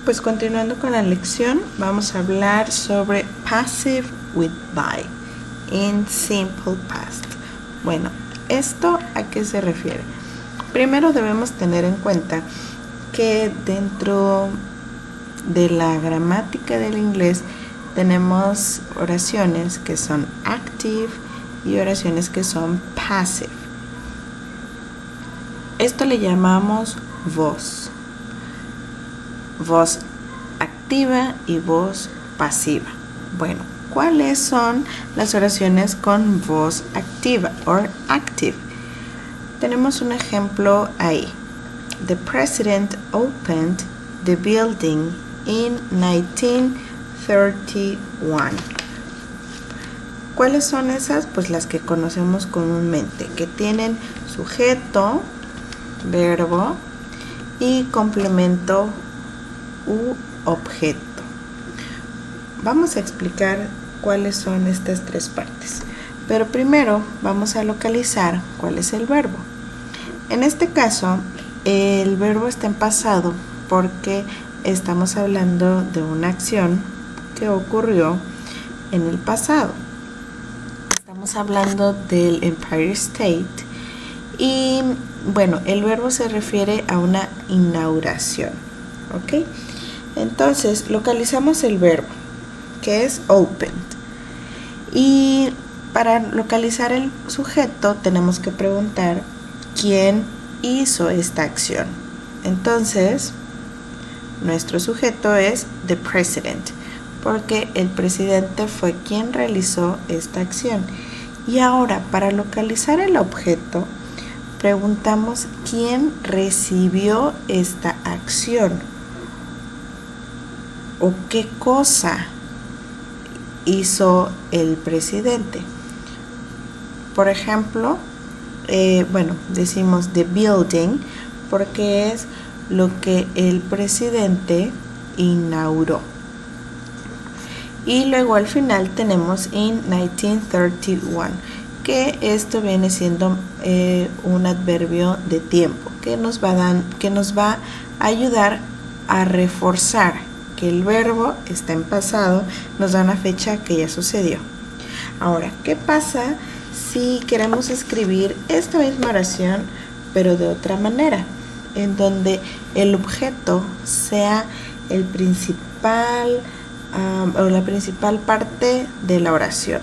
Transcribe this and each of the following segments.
Pues continuando con la lección, vamos a hablar sobre passive with by in simple past. Bueno, ¿esto a qué se refiere? Primero debemos tener en cuenta que dentro de la gramática del inglés tenemos oraciones que son active y oraciones que son passive. Esto le llamamos voz. Voz activa y voz pasiva. Bueno, ¿cuáles son las oraciones con voz activa or active? Tenemos un ejemplo ahí. The president opened the building in 1931. ¿Cuáles son esas? Pues las que conocemos comúnmente, que tienen sujeto, verbo y complemento u objeto. Vamos a explicar cuáles son estas tres partes, pero primero vamos a localizar cuál es el verbo. En este caso, el verbo está en pasado porque estamos hablando de una acción que ocurrió en el pasado. Estamos hablando del Empire State y bueno, el verbo se refiere a una inauguración, ¿ok? Entonces, localizamos el verbo, que es opened. Y para localizar el sujeto, tenemos que preguntar quién hizo esta acción. Entonces, nuestro sujeto es the president, porque el presidente fue quien realizó esta acción. Y ahora, para localizar el objeto, preguntamos quién recibió esta acción. ¿O qué cosa hizo el presidente? Por ejemplo, decimos the building porque es lo que el presidente inauguró. Y luego al final tenemos in 1931, que esto viene siendo un adverbio de tiempo que nos va a ayudar a reforzar que el verbo está en pasado, nos da una fecha que ya sucedió. Ahora, ¿qué pasa si queremos escribir esta misma oración pero de otra manera? En donde el objeto sea el principal o la principal parte de la oración.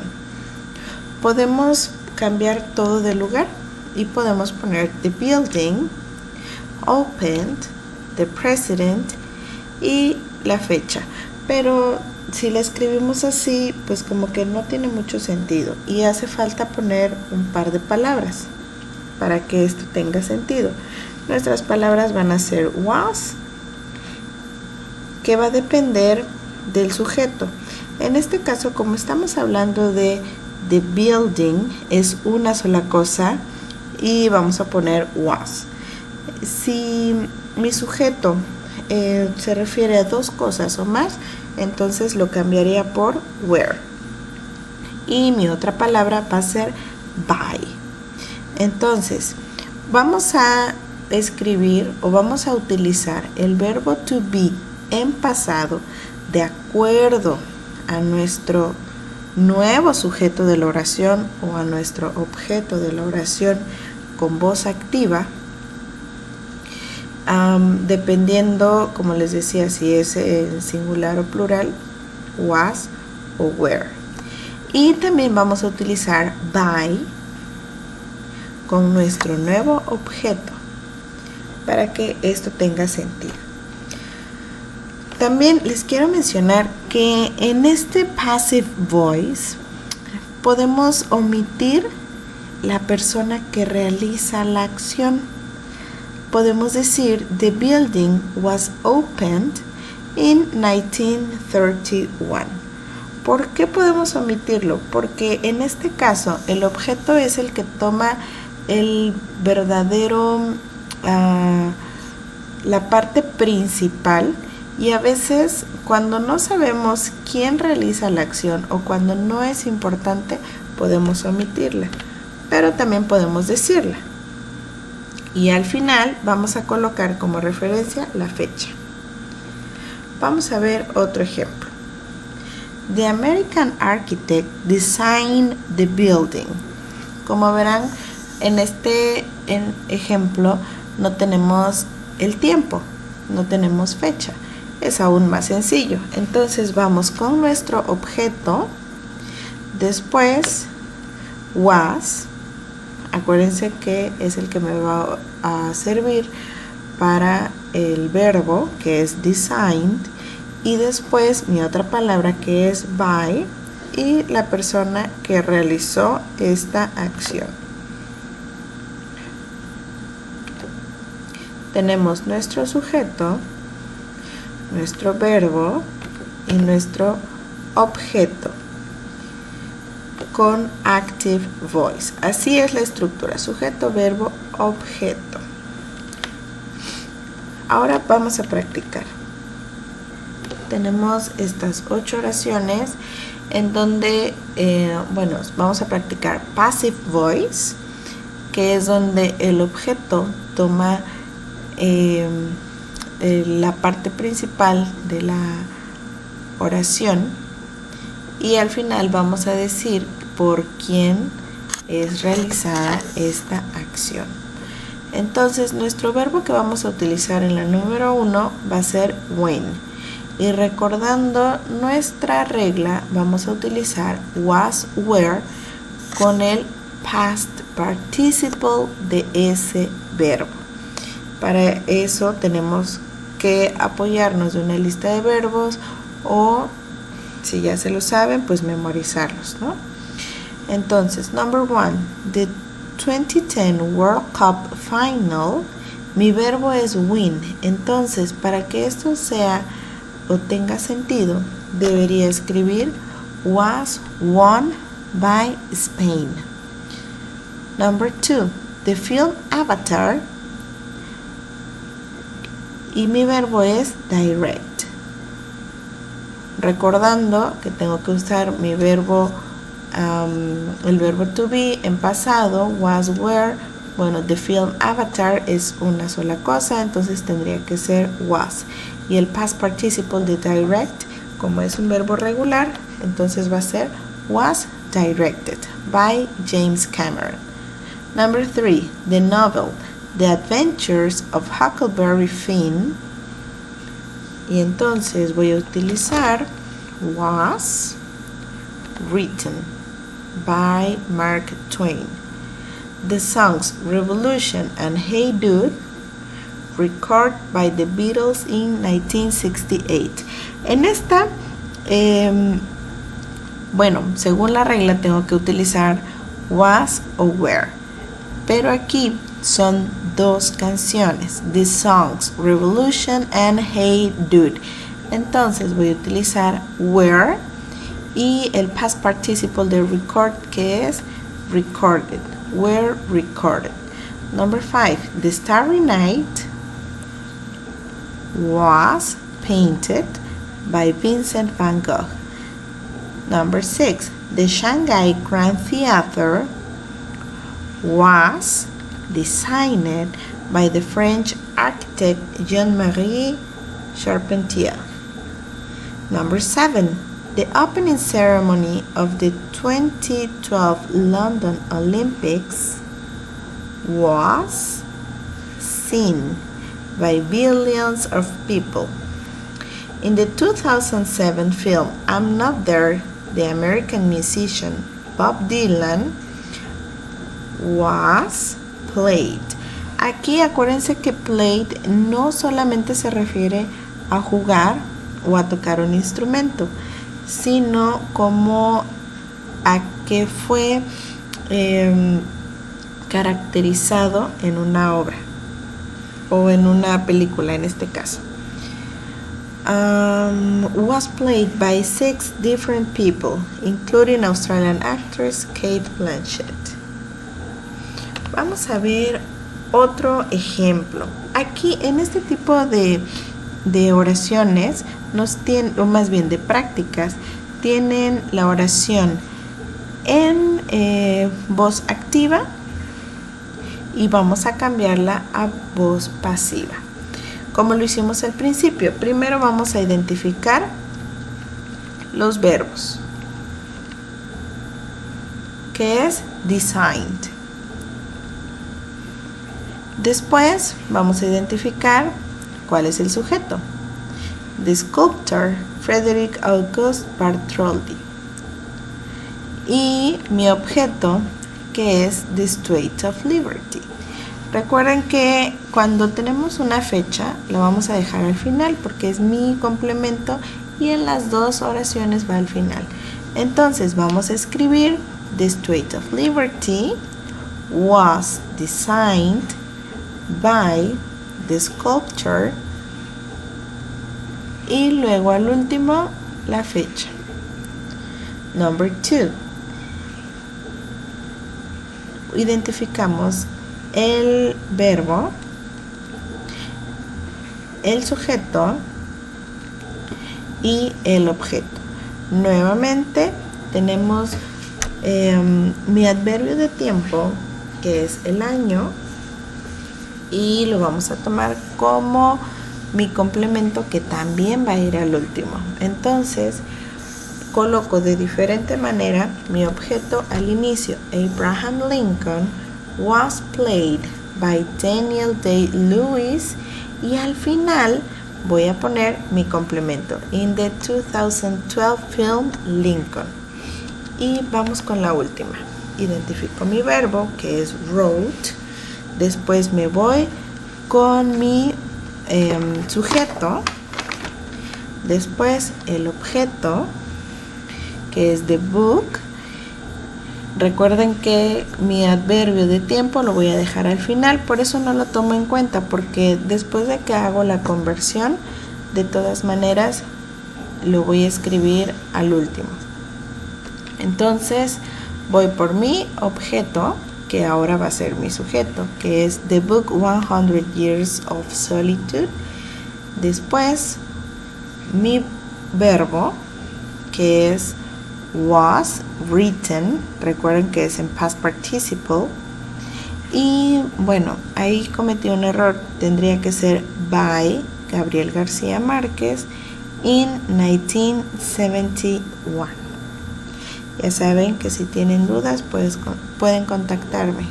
Podemos cambiar todo de lugar y podemos poner the building, opened, the president y la fecha, pero si la escribimos así, pues como que no tiene mucho sentido y hace falta poner un par de palabras para que esto tenga sentido. Nuestras palabras van a ser was, que va a depender del sujeto. En este caso, como estamos hablando de the building, es una sola cosa y vamos a poner was. Si mi sujeto se refiere a dos cosas o más, entonces lo cambiaría por where. Y mi otra palabra va a ser by. Entonces, vamos a escribir o vamos a utilizar el verbo to be en pasado de acuerdo a nuestro nuevo sujeto de la oración o a nuestro objeto de la oración con voz activa. Dependiendo, como les decía, si es en singular o plural, was o were. Y también vamos a utilizar by con nuestro nuevo objeto para que esto tenga sentido. También les quiero mencionar que en este passive voice podemos omitir la persona que realiza la acción. Podemos decir, the building was opened in 1931. ¿Por qué podemos omitirlo? Porque en este caso el objeto es el que toma el verdadero, la parte principal, y a veces cuando no sabemos quién realiza la acción o cuando no es importante podemos omitirla, pero también podemos decirla. Y al final vamos a colocar como referencia la fecha. Vamos a ver otro ejemplo. The American architect designed the building. Como verán, en este ejemplo no tenemos el tiempo, no tenemos fecha. Es aún más sencillo. Entonces vamos con nuestro objeto. Después, was. Acuérdense que es el que me va a servir para el verbo, que es designed. Y después mi otra palabra, que es by, y la persona que realizó esta acción. Tenemos nuestro sujeto, nuestro verbo y nuestro objeto con active voice. Así es la estructura: sujeto, verbo, objeto. Ahora vamos a practicar. Tenemos estas 8 oraciones en donde, vamos a practicar passive voice, que es donde el objeto toma la parte principal de la oración y al final vamos a decir por quién es realizada esta acción. Entonces, nuestro verbo que vamos a utilizar en la número 1 va a ser when. Y recordando nuestra regla, vamos a utilizar was, were con el past participle de ese verbo. Para eso tenemos que apoyarnos de una lista de verbos o, si ya se lo saben, pues memorizarlos, ¿no? Entonces, number 1, the 2010 World Cup Final. Mi verbo es win. Entonces, para que esto sea o tenga sentido, debería escribir was won by Spain. Number 2, the film Avatar. Y mi verbo es direct. Recordando que tengo que usar mi verbo, el verbo to be en pasado, was, were. Bueno, the film Avatar es una sola cosa, entonces tendría que ser was. Y el past participle de direct, como es un verbo regular, entonces va a ser was directed by James Cameron. Number 3, the novel The Adventures of Huckleberry Finn. Y entonces voy a utilizar was written by Mark Twain. The songs Revolution and Hey Dude, recorded by the Beatles in 1968. En esta, según la regla tengo que utilizar was o were. Pero aquí son 2 canciones, The Songs Revolution and Hey Dude. Entonces voy a utilizar were y el past participle de record, que es recorded, were recorded. Number 5, The Starry Night was painted by Vincent van Gogh. Number 6, The Shanghai Grand Theater was designed by the French architect Jean-Marie Charpentier. Number 7, the opening ceremony of the 2012 London Olympics was seen by billions of people. In the 2007 film I'm Not There, the American musician Bob Dylan was played. Aquí acuérdense que played no solamente se refiere a jugar o a tocar un instrumento, sino como a que fue caracterizado en una obra o en una película en este caso. Was played by 6 different people, including Australian actress Cate Blanchett. Vamos a ver otro ejemplo. Aquí en este tipo de oraciones o más bien de prácticas, tienen la oración en voz activa y vamos a cambiarla a voz pasiva. como lo hicimos al principio. Primero vamos a identificar los verbos, que es designed. Después vamos a identificar cuál es el sujeto. The sculptor Frederick August Bartholdi. Y mi objeto, que es the Statue of Liberty. Recuerden que cuando tenemos una fecha la vamos a dejar al final porque es mi complemento y en las dos oraciones va al final. Entonces vamos a escribir the Statue of Liberty was designed by the sculptor y luego al último la fecha. Number 2. Identificamos el verbo, el sujeto y el objeto. Nuevamente tenemos mi adverbio de tiempo, que es el año, y lo vamos a tomar como mi complemento, que también va a ir al último. Entonces coloco de diferente manera mi objeto al inicio. Abraham Lincoln was played by Daniel Day-Lewis, y al final voy a poner mi complemento, in the 2012 film Lincoln. Y vamos con la última. Identifico mi verbo, que es wrote. Después me voy con mi sujeto. Después el objeto, que es the book. Recuerden que mi adverbio de tiempo lo voy a dejar al final, por eso no lo tomo en cuenta, porque después de que hago la conversión, de todas maneras lo voy a escribir al último. Entonces voy por mi objeto, que ahora va a ser mi sujeto, que es the book 100 Years of Solitude. Después mi verbo, que es was written. Recuerden que es en past participle. Y bueno, ahí cometí un error. Tendría que ser by Gabriel García Márquez in 1971. Ya saben que si tienen dudas pueden contactarme.